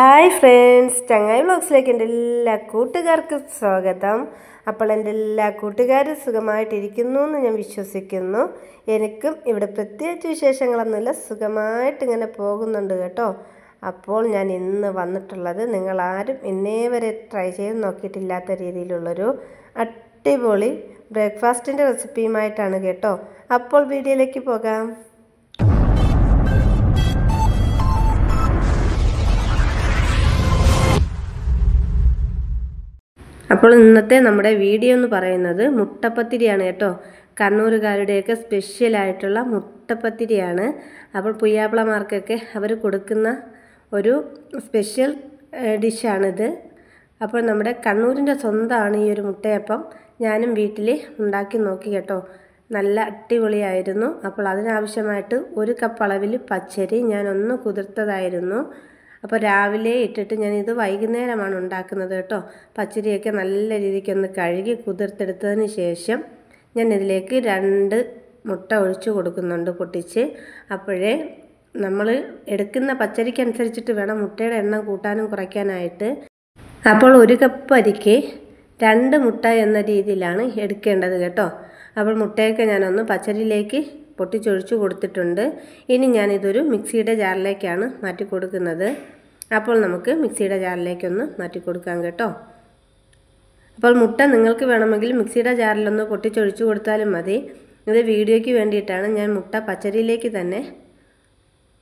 Hi friends, ചങ്ങായി വ്ളോഗ്സിലേക്ക് എൻ്റെ എല്ലാ കൂട്ടുകാർക്കും സ്വാഗതം. അപ്പോൾ എൻ്റെ എല്ലാ കൂട്ടുകാരും സുഖമായിട്ടിരിക്കുന്നു എന്ന് ഞാൻ വിശ്വസിക്കുന്നു. എനിക്കും ഇവിടെ പ്രത്യേകിച്ച് വിശേഷങ്ങളൊന്നുമില്ല, സുഖമായിട്ട് ഇങ്ങനെ പോകുന്നുണ്ട് കേട്ടോ. അപ്പോൾ ഞാൻ ഇന്ന് വന്നിട്ടുള്ളത് നിങ്ങളാരും ഇന്നേ വരെ ട്രൈ ചെയ്ത് നോക്കിയിട്ടില്ലാത്ത രീതിയിലുള്ളൊരു അടിപൊളി ബ്രേക്ക്ഫാസ്റ്റിൻ്റെ റെസിപ്പിയുമായിട്ടാണ് കേട്ടോ. അപ്പോൾ വീഡിയോയിലേക്ക് പോകാം. അപ്പോൾ ഇന്നത്തെ നമ്മുടെ വീഡിയോ എന്ന് പറയുന്നത് മുട്ടപ്പത്തിരിയാണ് കേട്ടോ. കണ്ണൂരുകാരുടെയൊക്കെ സ്പെഷ്യലായിട്ടുള്ള മുട്ടപ്പത്തിരിയാണ്. അപ്പോൾ പുയ്യാപ്പിളമാർക്കൊക്കെ അവർ കൊടുക്കുന്ന ഒരു സ്പെഷ്യൽ ഡിഷാണിത്. അപ്പോൾ നമ്മുടെ കണ്ണൂരിൻ്റെ സ്വന്തമാണ് ഈ ഒരു മുട്ടയപ്പം. ഞാനും വീട്ടിൽ ഉണ്ടാക്കി നോക്കി കേട്ടോ, നല്ല അടിപൊളിയായിരുന്നു. അപ്പോൾ അതിനാവശ്യമായിട്ട് 1 കപ്പ് അളവിൽ പച്ചരി ഞാനൊന്ന് കുതിർത്തതായിരുന്നു. അപ്പോൾ രാവിലെ ഇട്ടിട്ട് ഞാനിത് വൈകുന്നേരമാണ് ഉണ്ടാക്കുന്നത് കേട്ടോ. പച്ചരിയൊക്കെ നല്ല രീതിക്കൊന്ന് കഴുകി കുതിർത്തെടുത്തതിന് ശേഷം ഞാൻ ഇതിലേക്ക് 2 മുട്ട ഒഴിച്ച് കൊടുക്കുന്നുണ്ട് പൊട്ടിച്ച്. അപ്പോഴേ നമ്മൾ എടുക്കുന്ന പച്ചരിക്കനുസരിച്ചിട്ട് വേണം മുട്ടയുടെ എണ്ണം കൂട്ടാനും കുറയ്ക്കാനായിട്ട്. അപ്പോൾ 1 കപ്പ് അരിക്ക് 2 മുട്ട എന്ന രീതിയിലാണ് എടുക്കേണ്ടത് കേട്ടോ. അപ്പോൾ മുട്ടയൊക്കെ ഞാനൊന്ന് പച്ചരിയിലേക്ക് പൊട്ടിച്ചൊഴിച്ച് കൊടുത്തിട്ടുണ്ട്. ഇനി ഞാനിതൊരു മിക്സിയുടെ ജാറിലേക്കാണ് മാറ്റി കൊടുക്കുന്നത്. അപ്പോൾ നമുക്ക് മിക്സിയുടെ ജാറിലേക്കൊന്ന് മാറ്റി കൊടുക്കാം കേട്ടോ. അപ്പോൾ മുട്ട നിങ്ങൾക്ക് വേണമെങ്കിൽ മിക്സിയുടെ ജാറിലൊന്ന് പൊട്ടിച്ചൊഴിച്ച് കൊടുത്താലും മതി. ഇത് വീഡിയോയ്ക്ക് വേണ്ടിയിട്ടാണ് ഞാൻ മുട്ട പച്ചരിയിലേക്ക് തന്നെ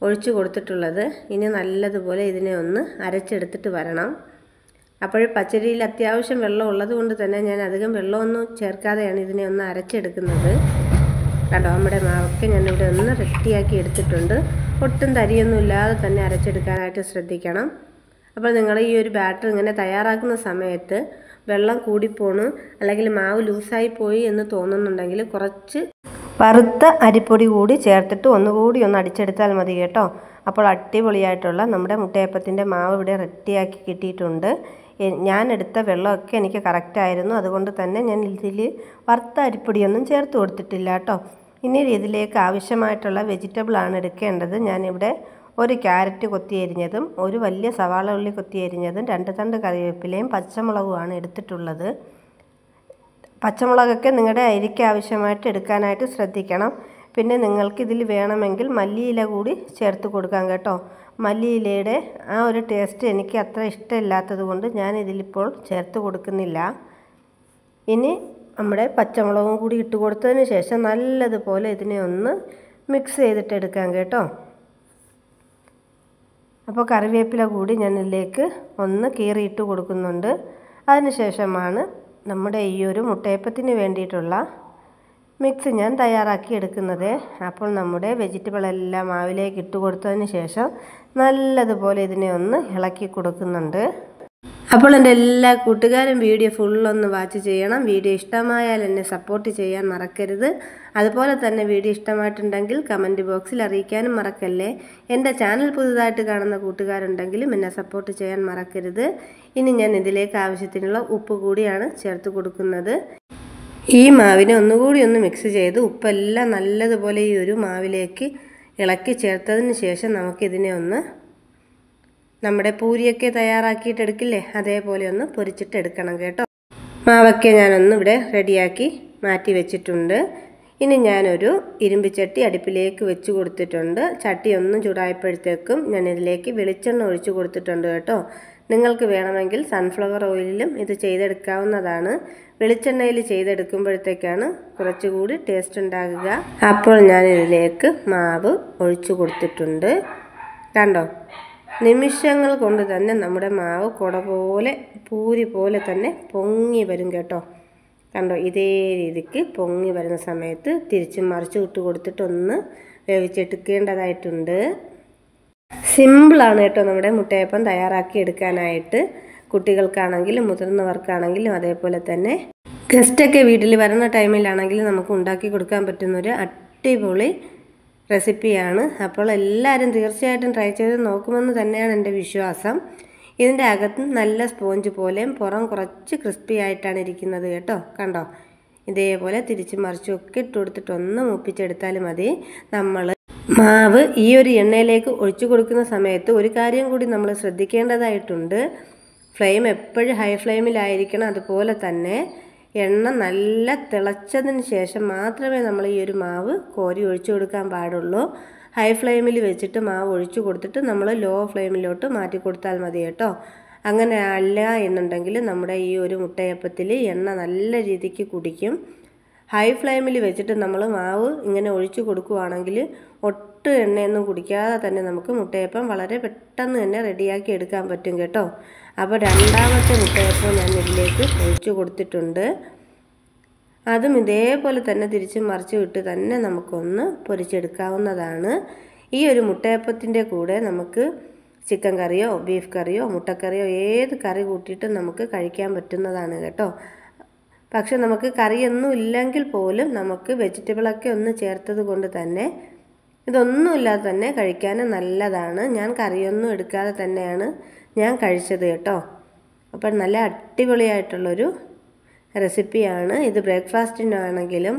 ഒഴിച്ച് കൊടുത്തിട്ടുള്ളത്. ഇനി നല്ലതുപോലെ ഇതിനെ ഒന്ന് അരച്ചെടുത്തിട്ട് വരണം. അപ്പോൾ പച്ചരിയിൽ അത്യാവശ്യം വെള്ളം ഉള്ളത് കൊണ്ട് തന്നെ ഞാൻ അധികം വെള്ളമൊന്നും ചേർക്കാതെയാണ് ഇതിനെ ഒന്ന് അരച്ചെടുക്കുന്നത്. കണ്ടോ, നമ്മുടെ മാവൊക്കെ ഞാനിവിടെ ഒന്ന് റെഡിയാക്കി എടുത്തിട്ടുണ്ട്. ഒട്ടും തരിയൊന്നും ഇല്ലാതെ തന്നെ അരച്ചെടുക്കാനായിട്ട് ശ്രദ്ധിക്കണം. അപ്പോൾ നിങ്ങൾ ഈ ഒരു ബാറ്റർ ഇങ്ങനെ തയ്യാറാക്കുന്ന സമയത്ത് വെള്ളം കൂടിപ്പോണു അല്ലെങ്കിൽ മാവ് ലൂസായി പോയി എന്ന് തോന്നുന്നുണ്ടെങ്കിൽ കുറച്ച് വറുത്ത അരിപ്പൊടി കൂടി ചേർത്തിട്ട് ഒന്നുകൂടി ഒന്ന് അടിച്ചെടുത്താൽ മതി കേട്ടോ. അപ്പോൾ അടിപൊളിയായിട്ടുള്ള നമ്മുടെ മുട്ടയപ്പത്തിൻ്റെ മാവ് ഇവിടെ റെഡിയാക്കി കിട്ടിയിട്ടുണ്ട്. ഞാൻ എടുത്ത വെള്ളമൊക്കെ എനിക്ക് കറക്റ്റായിരുന്നു. അതുകൊണ്ട് തന്നെ ഞാൻ ഇതിൽ വറുത്ത അരിപ്പൊടിയൊന്നും ചേർത്ത് കൊടുത്തിട്ടില്ല കേട്ടോ. ഇനി ഇതിലേക്ക് ആവശ്യമായിട്ടുള്ള വെജിറ്റബിളാണ് എടുക്കേണ്ടത്. ഞാനിവിടെ 1 ക്യാരറ്റ് കൊത്തിയരിഞ്ഞതും 1 വലിയ സവാള ഉള്ളി കൊത്തിയരിഞ്ഞതും 2 തണ്ട് കറിവേപ്പിലയും പച്ചമുളകുമാണ് എടുത്തിട്ടുള്ളത്. പച്ചമുളകൊക്കെ നിങ്ങളുടെ അരിക്ക് ആവശ്യമായിട്ട് എടുക്കാനായിട്ട് ശ്രദ്ധിക്കണം. പിന്നെ നിങ്ങൾക്ക് ഇതിൽ വേണമെങ്കിൽ മല്ലിയില കൂടി ചേർത്ത് കൊടുക്കാം കേട്ടോ. മല്ലിയിലയുടെ ആ ഒരു ടേസ്റ്റ് എനിക്ക് അത്ര ഇഷ്ടമില്ലാത്തത് കൊണ്ട് ഞാൻ ഇതിലിപ്പോൾ ചേർത്ത് കൊടുക്കുന്നില്ല. ഇനി നമ്മുടെ പച്ചമുളകും കൂടി ഇട്ട് കൊടുത്തതിന് ശേഷം നല്ലതുപോലെ ഇതിനെ ഒന്ന് മിക്സ് ചെയ്തിട്ടെടുക്കാം കേട്ടോ. അപ്പോൾ കറിവേപ്പില കൂടി ഞാൻ ഇതിലേക്ക് ഒന്ന് കീറിയിട്ട് കൊടുക്കുന്നുണ്ട്. അതിനുശേഷമാണ് നമ്മുടെ ഈ ഒരു മുട്ടയപ്പത്തിന് വേണ്ടിയിട്ടുള്ള മിക്സ് ഞാൻ തയ്യാറാക്കി എടുക്കുന്നത്. അപ്പോൾ നമ്മുടെ വെജിറ്റബിളെല്ലാം മാവിലേക്ക് ഇട്ട് കൊടുത്തതിന് ശേഷം നല്ലതുപോലെ ഇതിനെ ഒന്ന് ഇളക്കി കൊടുക്കുന്നുണ്ട്. അപ്പോൾ എൻ്റെ എല്ലാ കൂട്ടുകാരും വീഡിയോ ഫുള്ളൊന്ന് വാച്ച് ചെയ്യണം. വീഡിയോ ഇഷ്ടമായാൽ എന്നെ സപ്പോർട്ട് ചെയ്യാൻ മറക്കരുത്. അതുപോലെ തന്നെ വീഡിയോ ഇഷ്ടമായിട്ടുണ്ടെങ്കിൽ കമൻറ്റ് ബോക്സിൽ അറിയിക്കാനും മറക്കല്ലേ. എൻ്റെ ചാനൽ പുതുതായിട്ട് കാണുന്ന കൂട്ടുകാരുണ്ടെങ്കിലും എന്നെ സപ്പോർട്ട് ചെയ്യാൻ മറക്കരുത്. ഇനി ഞാൻ ഇതിലേക്ക് ആവശ്യത്തിനുള്ള ഉപ്പ് കൂടിയാണ് ചേർത്ത് കൊടുക്കുന്നത്. ഈ മാവിനെ ഒന്നുകൂടി ഒന്ന് മിക്സ് ചെയ്ത് ഉപ്പെല്ലാം നല്ലതുപോലെ ഈ ഒരു മാവിലേക്ക് ഇളക്കി ചേർത്തതിന് ശേഷം നമുക്കിതിനെ ഒന്ന് നമ്മുടെ പൂരിയൊക്കെ തയ്യാറാക്കിയിട്ടെടുക്കില്ലേ, അതേപോലെ ഒന്ന് പൊരിച്ചിട്ടെടുക്കണം കേട്ടോ. മാവൊക്കെ ഞാനൊന്ന് ഇവിടെ റെഡിയാക്കി മാറ്റി വെച്ചിട്ടുണ്ട്. ഇനി ഞാനൊരു ഇരുമ്പ് ചട്ടി അടുപ്പിലേക്ക് വെച്ച് കൊടുത്തിട്ടുണ്ട്. ചട്ടി ഒന്നും ചൂടായപ്പോഴത്തേക്കും ഞാൻ ഇതിലേക്ക് വെളിച്ചെണ്ണ ഒഴിച്ച് കൊടുത്തിട്ടുണ്ട് കേട്ടോ. നിങ്ങൾക്ക് വേണമെങ്കിൽ സൺഫ്ലവർ ഓയിലിലും ഇത് ചെയ്തെടുക്കാവുന്നതാണ്. വെളിച്ചെണ്ണയിൽ ചെയ്തെടുക്കുമ്പോഴത്തേക്കാണ് കുറച്ചുകൂടി ടേസ്റ്റ് ഉണ്ടാകുക. അപ്പോൾ ഞാൻ ഇതിലേക്ക് മാവ് ഒഴിച്ചു കൊടുത്തിട്ടുണ്ട്. കണ്ടോ, നിമിഷങ്ങൾ കൊണ്ട് തന്നെ നമ്മുടെ മാവ് കുട പോലെ പൂരി പോലെ തന്നെ പൊങ്ങി വരും കേട്ടോ. കണ്ടോ, ഇതേ രീതിക്ക് പൊങ്ങി വരുന്ന സമയത്ത് തിരിച്ചും മറിച്ച് ഇട്ട് കൊടുത്തിട്ട് ഒന്ന് വേവിച്ചെടുക്കേണ്ടതായിട്ടുണ്ട്. സിമ്പിളാണ് കേട്ടോ നമ്മുടെ മുട്ടയപ്പം തയ്യാറാക്കി എടുക്കാനായിട്ട്. കുട്ടികൾക്കാണെങ്കിലും മുതിർന്നവർക്കാണെങ്കിലും അതേപോലെ തന്നെ ഗസ്റ്റൊക്കെ വീട്ടിൽ വരുന്ന ടൈമിലാണെങ്കിലും നമുക്ക് ഉണ്ടാക്കി കൊടുക്കാൻ പറ്റുന്നൊരു അടിപൊളി റെസിപ്പിയാണ്. അപ്പോൾ എല്ലാവരും തീർച്ചയായിട്ടും ട്രൈ ചെയ്ത് നോക്കുമെന്ന് തന്നെയാണ് എൻ്റെ വിശ്വാസം. ഇതിൻ്റെ അകത്ത് നല്ല സ്പോഞ്ച് പോലെയും പുറം കുറച്ച് ക്രിസ്പി ആയിട്ടാണ് ഇരിക്കുന്നത് കേട്ടോ. കണ്ടോ, ഇതേപോലെ തിരിച്ചും മറിച്ചും ഒക്കെ ഇട്ട് കൊടുത്തിട്ട് ഒന്ന് മൂപ്പിച്ചെടുത്താൽ മതി. നമ്മൾ മാവ് ഈ ഒരു എണ്ണയിലേക്ക് ഒഴിച്ചു കൊടുക്കുന്ന സമയത്ത് ഒരു കാര്യം കൂടി നമ്മൾ ശ്രദ്ധിക്കേണ്ടതായിട്ടുണ്ട്. ഫ്ലെയിം എപ്പോഴും ഹൈ ഫ്ലെയിമിലായിരിക്കണം. അതുപോലെ തന്നെ എണ്ണ നല്ല തിളച്ചതിന് ശേഷം മാത്രമേ നമ്മൾ ഈ ഒരു മാവ് കോരി ഒഴിച്ചു കൊടുക്കാൻ പാടുള്ളൂ. ഹൈ ഫ്ലെയിമിൽ വെച്ചിട്ട് മാവ് ഒഴിച്ചു കൊടുത്തിട്ട് നമ്മൾ ലോ ഫ്ലെയിമിലോട്ട് മാറ്റി കൊടുത്താൽ മതി കേട്ടോ. അങ്ങനെ അല്ല എന്നുണ്ടെങ്കിൽ നമ്മുടെ ഈ ഒരു മുട്ടയപ്പത്തിൽ എണ്ണ നല്ല രീതിക്ക് കുടിക്കും. ഹൈ ഫ്ലെയിമിൽ വെച്ചിട്ട് നമ്മൾ മാവ് ഇങ്ങനെ ഒഴിച്ചു കൊടുക്കുകയാണെങ്കിൽ ഒട്ടും എണ്ണയൊന്നും കുടിക്കാതെ തന്നെ നമുക്ക് മുട്ടയപ്പം വളരെ പെട്ടെന്ന് തന്നെ റെഡിയാക്കി എടുക്കാൻ പറ്റും കേട്ടോ. അപ്പോൾ രണ്ടാമത്തെ മുട്ടയപ്പം ഞാൻ ഇതിലേക്ക് ഒഴിച്ചു കൊടുത്തിട്ടുണ്ട്. അതും ഇതേപോലെ തന്നെ തിരിച്ച് മറിച്ച് വിട്ട് തന്നെ നമുക്കൊന്ന് പൊരിച്ചെടുക്കാവുന്നതാണ്. ഈ ഒരു മുട്ടയപ്പത്തിൻ്റെ കൂടെ നമുക്ക് ചിക്കൻ കറിയോ ബീഫ് കറിയോ മുട്ടക്കറിയോ ഏത് കറി കൂട്ടിയിട്ട് നമുക്ക് കഴിക്കാൻ പറ്റുന്നതാണ് കേട്ടോ. പക്ഷെ നമുക്ക് കറിയൊന്നും ഇല്ലെങ്കിൽ പോലും നമുക്ക് വെജിറ്റബിളൊക്കെ ഒന്ന് ചേർത്തത് കൊണ്ട് തന്നെ ഇതൊന്നുമില്ലാതെ തന്നെ കഴിക്കാൻ നല്ലതാണ്. ഞാൻ കറിയൊന്നും എടുക്കാതെ തന്നെയാണ് ഞാൻ കഴിച്ചത് കേട്ടോ. അപ്പം നല്ല അടിപൊളിയായിട്ടുള്ളൊരു റെസിപ്പിയാണ് ഇത്. ബ്രേക്ക്ഫാസ്റ്റിനാണെങ്കിലും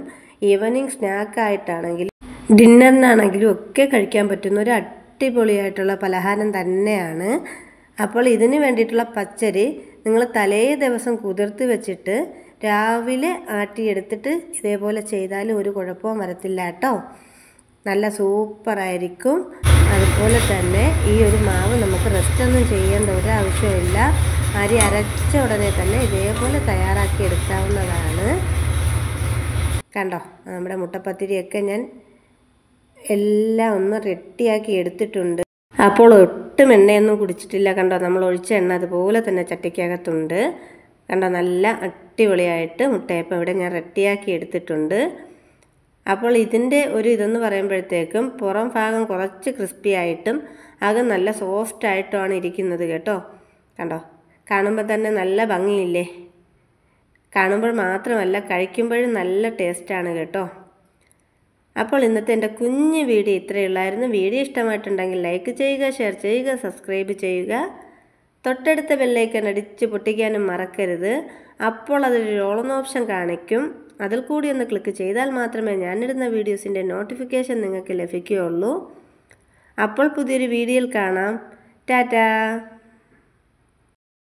ഈവനിങ് സ്നാക്കായിട്ടാണെങ്കിലും ഡിന്നറിനാണെങ്കിലും ഒക്കെ കഴിക്കാൻ പറ്റുന്ന ഒരു അടിപൊളിയായിട്ടുള്ള പലഹാരം തന്നെയാണ്. അപ്പോൾ ഇതിന് വേണ്ടിയിട്ടുള്ള പച്ചരി നിങ്ങൾ തലേ ദിവസം കുതിർത്ത് വെച്ചിട്ട് രാവിലെ ആട്ടിയെടുത്തിട്ട് ഇതേപോലെ ചെയ്താലും ഒരു കുഴപ്പവും വരത്തില്ല കേട്ടോ. നല്ല സൂപ്പറായിരിക്കും. അതുപോലെ തന്നെ ഈ ഒരു മാവ് നമുക്ക് റെസ്റ്റൊന്നും ചെയ്യേണ്ട ഒരു ആവശ്യമില്ല. അരി അരച്ച ഉടനെ തന്നെ ഇതേപോലെ തയ്യാറാക്കി എടുക്കാവുന്നതാണ്. കണ്ടോ, നമ്മുടെ മുട്ടപ്പത്തിരിയൊക്കെ ഞാൻ എല്ലാം ഒന്ന് റെഡിയാക്കി എടുത്തിട്ടുണ്ട്. അപ്പോൾ ഒട്ടും എണ്ണയൊന്നും കുടിച്ചിട്ടില്ല. കണ്ടോ, നമ്മൾ ഒഴിച്ച എണ്ണ അതുപോലെ തന്നെ ചട്ടിക്കകത്തുണ്ട്. കണ്ടോ, നല്ല അടിപൊളിയായിട്ട് മുട്ടയപ്പം ഇവിടെ ഞാൻ റെഡിയാക്കി എടുത്തിട്ടുണ്ട്. അപ്പോൾ ഇതിൻ്റെ ഒരു ഇതെന്ന് പറയുമ്പോഴത്തേക്കും പുറം ഭാഗം കുറച്ച് ക്രിസ്പി ആയിട്ടും അകം നല്ല സോഫ്റ്റായിട്ടുമാണ് ഇരിക്കുന്നത് കേട്ടോ. കണ്ടോ, കാണുമ്പോൾ തന്നെ നല്ല ഭംഗിയില്ലേ? കാണുമ്പോൾ മാത്രമല്ല കഴിക്കുമ്പോഴും നല്ല ടേസ്റ്റാണ് കേട്ടോ. അപ്പോൾ ഇന്നത്തെ എൻ്റെ കുഞ്ഞു വീഡിയോ ഇത്രയേ ഉള്ളായിരുന്നു. വീഡിയോ ഇഷ്ടമായിട്ടുണ്ടെങ്കിൽ ലൈക്ക് ചെയ്യുക, ഷെയർ ചെയ്യുക, സബ്സ്ക്രൈബ് ചെയ്യുക. തൊട്ടടുത്ത ബെല്ലൈക്കൺ അടിച്ച് പൊട്ടിക്കാനും മറക്കരുത്. അപ്പോൾ അതിലൊരു ഓൾ എന്ന ഓപ്ഷൻ കാണിക്കും. അതിൽ കൂടി ഒന്ന് ക്ലിക്ക് ചെയ്താൽ മാത്രമേ ഞാനിടുന്ന വീഡിയോസിൻ്റെ നോട്ടിഫിക്കേഷൻ നിങ്ങൾക്ക് ലഭിക്കുകയുള്ളൂ. അപ്പോൾ പുതിയൊരു വീഡിയോയിൽ കാണാം. ടാറ്റാ.